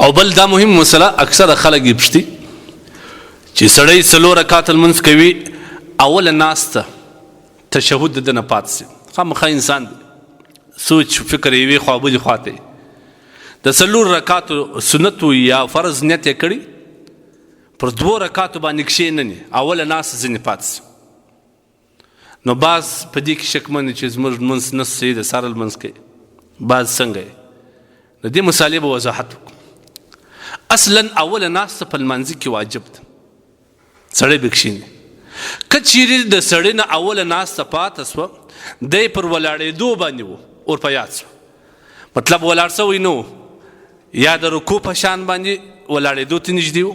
او بل دا مهم مسله اکثر خلک یې پوښتي چې سړی څلور رکعات لمونځ کوي اوله ناسته تشهد د ده نه پاتې شي خامخا انسان سوچ فکر یوې خوا بلې خوا ته د څلور رکعاتو سنتو یا فرض نیت یې کړي پر دوو رکعاتو باندې کښېننې اوله ناسته ځینې پاتې شي نو بعض په دې کې شکمن چې زموږ لمونځ نه صحیح د سهار لمونځ کوي بعض څنګه یې د دې مسالې به وضاحت وکړو اصلا اوله ناسته په لمانځه کې واجب ده سړی به کښېني که چیرې د سړي نه اوله ناسته پاته سوه دی پر ولاړېدو باندې و ورپه یاد سوه مطلب ولاړ سوی نه و یا د رکوع په شان باندې ولاړېدو ته نږدې و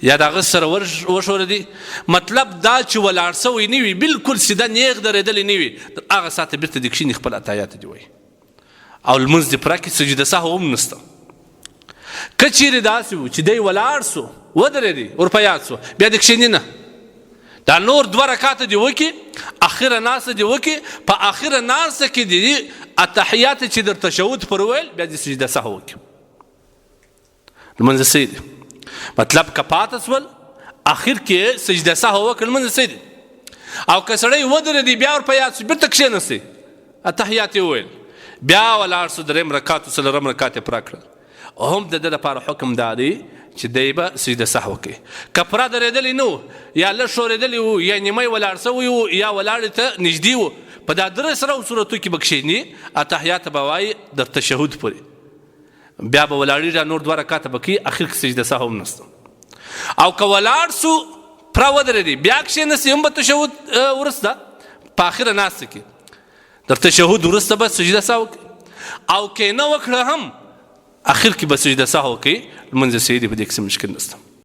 یا د هغه سره وشورېدي مطلب دا چې ولاړ سوی نه وي بلکل سیده نیغ درېدلی نه وي هغه ساعته بیرته دې کښېني خپل اتحیات دې وایي او لمونځ دې پوره کړي سجده سهو هم نشته که چیرې داسې و چې دی ولاړ سو ودرېدی ورپه یاد سو بیا دې کښېني نه دا نور دوه رکاته دې وکړي اخره ناسته دې وکړي په اخره ناسته کې دې اتحیات چې در تشهد پر ویل بیا دې سجده سهو وکړي لمونځ صحیح دی مطلب که پاته سول اخر کې سجده سهو وکړه لمونځ صحیح دی او که سړی ودرېدی بیا ورپه یاد سو بېرته کښېنستی اتحیات یې وویل بیا ولاړ سو درېیم رکعت و څلورم رکعت یې پوره کړل هم د ده لپاره حکم دا دی چې دی به سجده سهو کوي که پوره درېدلی نه و یا لږ ښورېدلی و یا نیمی ولاړ سوی و یا ولاړې ته نږدې و په دا درې سره صورتو کې به کښېني اتحیات به وایي در تشهد پورې بیا به ولاړېږي نور دوه رکعته به کوي اخر کې سجده سهو هم نشته او که ولاړ سو پوره ودرېدی بیا کښېنسي هم به تشهد وروسته په اخره ناسته کې در تشهد وروسته به سجده سهو کوي او که نه وکړه هم اخر کې به سجده سهو کوي لمونځ صحیح دی په دې کې څه مشکل نشته